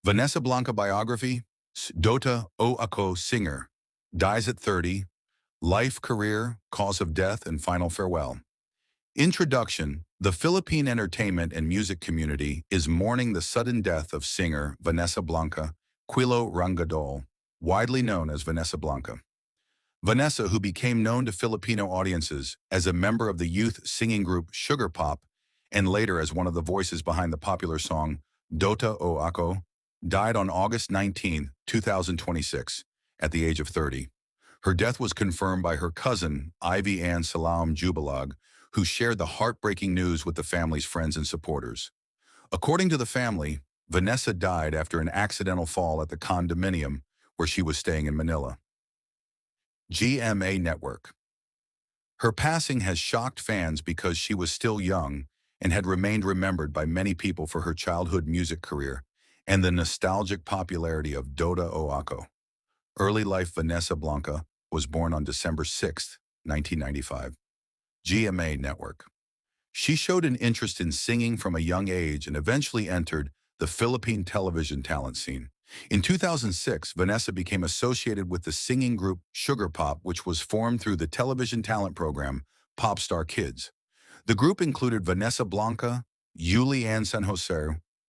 Vanessa Blanca Biography, DOTA O Ako singer, dies at 30, life, career, cause of death, and final farewell. Introduction. The Philippine entertainment and music community is mourning the sudden death of singer Vanessa Blanca Quillo Rangadhol, widely known as Vanessa Blanca. Vanessa, who became known to Filipino audiences as a member of the youth singing group Sugarpop and later as one of the voices behind the popular song DOTA O Ako, died on August 19, 2026, at the age of 30. Her death was confirmed by her cousin, Ivy Ann Salaum Jubelag, who shared the heartbreaking news with the family's friends and supporters. According to the family, Vanessa died after an accidental fall at the condominium where she was staying in Manila. GMA Network. Her passing has shocked fans because she was still young and had remained remembered by many people for her childhood music career and the nostalgic popularity of DOTA O Ako. Early life. Vanessa Blanca was born on December 6, 1995. GMA Network. She showed an interest in singing from a young age and eventually entered the Philippine television talent scene. In 2006, Vanessa became associated with the singing group Sugarpop, which was formed through the television talent program Popstar Kids. The group included Vanessa Blanca, Yuli Ann San Jose,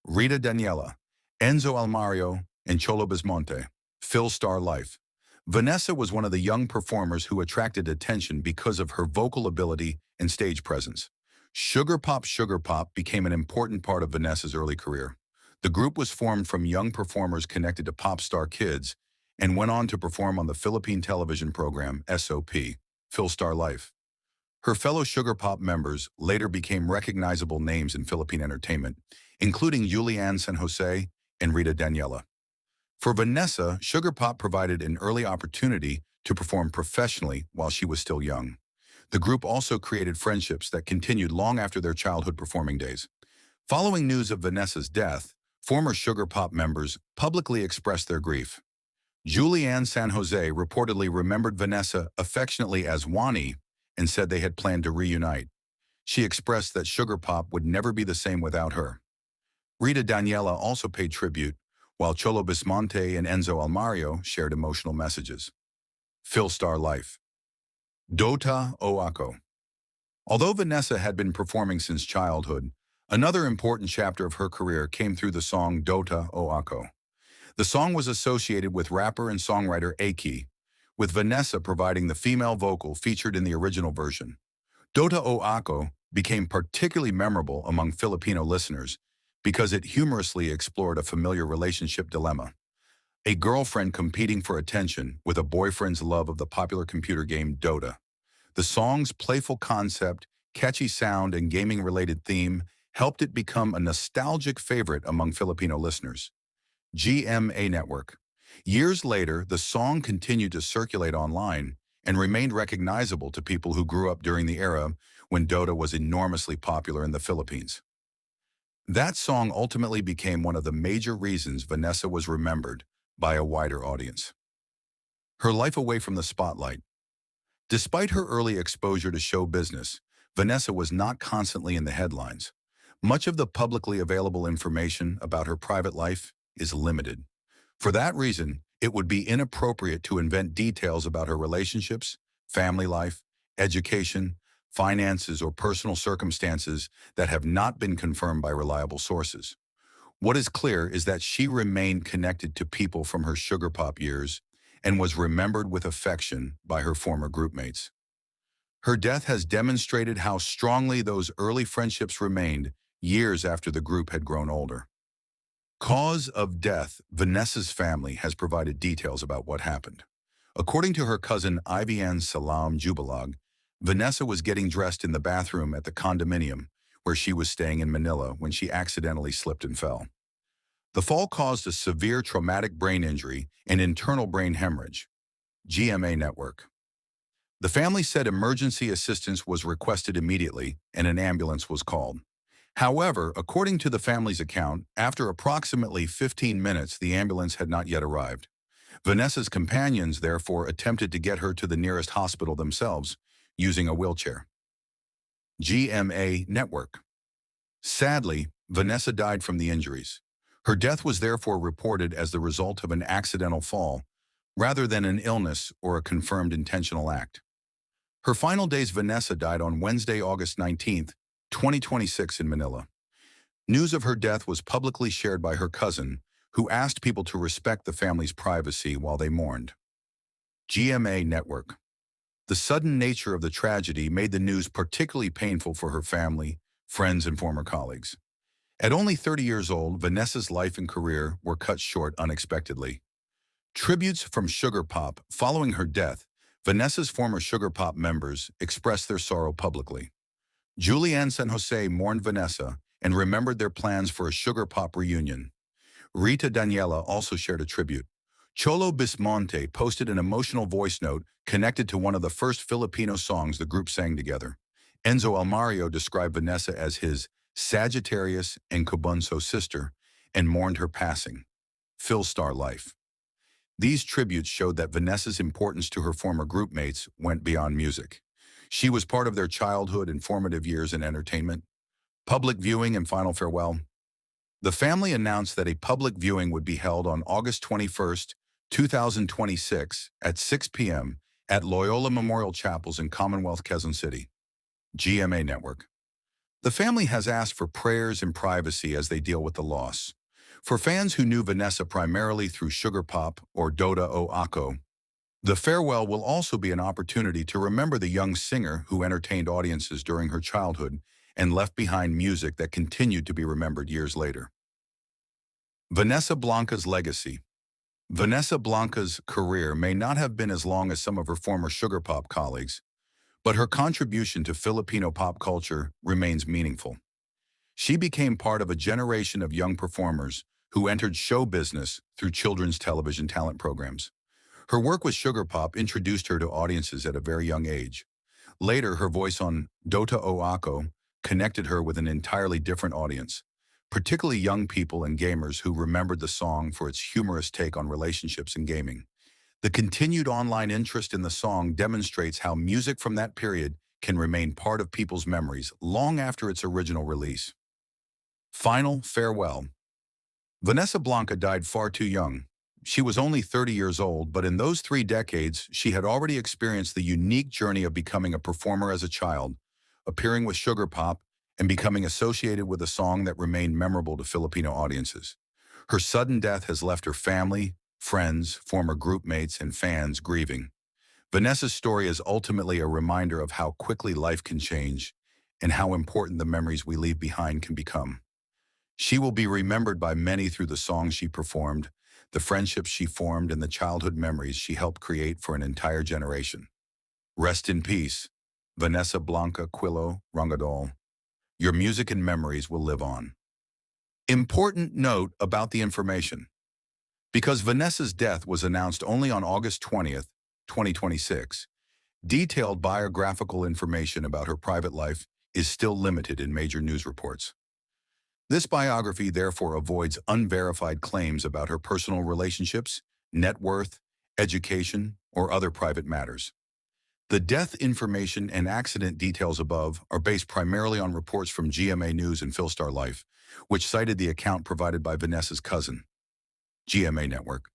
Rita Daniela, Enzo Almario, and Cholo Bismonte. Phil Star Life. Vanessa was one of the young performers who attracted attention because of her vocal ability and stage presence. Sugarpop became an important part of Vanessa's early career. The group was formed from young performers connected to Popstar Kids and went on to perform on the Philippine television program SOP, Phil Star Life. Her fellow Sugarpop members later became recognizable names in Philippine entertainment, including Julianne San Jose and Rita Daniela. For Vanessa, Sugarpop provided an early opportunity to perform professionally while she was still young. The group also created friendships that continued long after their childhood performing days. Following news of Vanessa's death, former Sugarpop members publicly expressed their grief. Julianne San Jose reportedly remembered Vanessa affectionately as Wani and said they had planned to reunite. She expressed that Sugarpop would never be the same without her. Rita Daniela also paid tribute, while Cholo Bismonte and Enzo Almario shared emotional messages. Phil Star Life. DOTA O Ako. Although Vanessa had been performing since childhood, another important chapter of her career came through the song DOTA O Ako. The song was associated with rapper and songwriter Aki, with Vanessa providing the female vocal featured in the original version. DOTA O Ako became particularly memorable among Filipino listeners because it humorously explored a familiar relationship dilemma. A girlfriend competing for attention with a boyfriend's love of the popular computer game Dota. The song's playful concept, catchy sound, and gaming-related theme helped it become a nostalgic favorite among Filipino listeners. GMA Network. Years later, the song continued to circulate online and remained recognizable to people who grew up during the era when Dota was enormously popular in the Philippines. That song ultimately became one of the major reasons Vanessa was remembered by a wider audience. Her life away from the spotlight. Despite her early exposure to show business, Vanessa was not constantly in the headlines. Much of the publicly available information about her private life is limited. For that reason, it would be inappropriate to invent details about her relationships, family life, education, finances, or personal circumstances that have not been confirmed by reliable sources. What is clear is that she remained connected to people from her Sugarpop years and was remembered with affection by her former groupmates. Her death has demonstrated how strongly those early friendships remained years after the group had grown older. Cause of death. Vanessa's family has provided details about what happened. According to her cousin Ann Salaum Jubelag, Vanessa was getting dressed in the bathroom at the condominium where she was staying in Manila when she accidentally slipped and fell. The fall caused a severe traumatic brain injury and internal brain hemorrhage. GMA Network. The family said emergency assistance was requested immediately and an ambulance was called. However, according to the family's account, after approximately 15 minutes, the ambulance had not yet arrived. Vanessa's companions therefore attempted to get her to the nearest hospital themselves using a wheelchair. GMA Network. Sadly, Vanessa died from the injuries. Her death was therefore reported as the result of an accidental fall, rather than an illness or a confirmed intentional act. Her final days. Vanessa died on Wednesday, August 19, 2026 in Manila. News of her death was publicly shared by her cousin, who asked people to respect the family's privacy while they mourned. GMA Network. The sudden nature of the tragedy made the news particularly painful for her family, friends, and former colleagues. At only 30 years old, Vanessa's life and career were cut short unexpectedly. Tributes from Sugarpop. Following her death, Vanessa's former Sugarpop members expressed their sorrow publicly. Julianne San Jose mourned Vanessa and remembered their plans for a Sugarpop reunion. Rita Daniela also shared a tribute. Cholo Bismonte posted an emotional voice note connected to one of the first Filipino songs the group sang together. Enzo Almario described Vanessa as his Sagittarius and Cobunso sister and mourned her passing. Phil Star Life. These tributes showed that Vanessa's importance to her former group mates went beyond music. She was part of their childhood and formative years in entertainment. Public viewing and final farewell. The family announced that a public viewing would be held on August 21st, 2026 at 6 p.m. at Loyola Memorial Chapels in Commonwealth, Quezon City. GMA Network. The family has asked for prayers and privacy as they deal with the loss. For fans who knew Vanessa primarily through Sugarpop or DOTA O Ako, the farewell will also be an opportunity to remember the young singer who entertained audiences during her childhood and left behind music that continued to be remembered years later. Vanessa Blanca's legacy. Vanessa Blanca's career may not have been as long as some of her former Sugarpop colleagues, but her contribution to Filipino pop culture remains meaningful. She became part of a generation of young performers who entered show business through children's television talent programs. Her work with Sugarpop introduced her to audiences at a very young age. Later, her voice on DOTA O Ako connected her with an entirely different audience, particularly young people and gamers who remembered the song for its humorous take on relationships and gaming. The continued online interest in the song demonstrates how music from that period can remain part of people's memories long after its original release. Final farewell. Vanessa Blanca died far too young. She was only 30 years old, but in those 3 decades, she had already experienced the unique journey of becoming a performer as a child, appearing with Sugarpop, and becoming associated with a song that remained memorable to Filipino audiences. Her sudden death has left her family, friends, former group mates, and fans grieving. Vanessa's story is ultimately a reminder of how quickly life can change and how important the memories we leave behind can become. She will be remembered by many through the songs she performed, the friendships she formed, and the childhood memories she helped create for an entire generation. Rest in peace, Vanessa Blanca Quillo Rangadhol. Your music and memories will live on. Important note about the information. Because Vanessa's death was announced only on August 20th, 2026, detailed biographical information about her private life is still limited in major news reports. This biography therefore avoids unverified claims about her personal relationships, net worth, education, or other private matters. The death information and accident details above are based primarily on reports from GMA News and Philstar Life, which cited the account provided by Vanessa's cousin. GMA Network.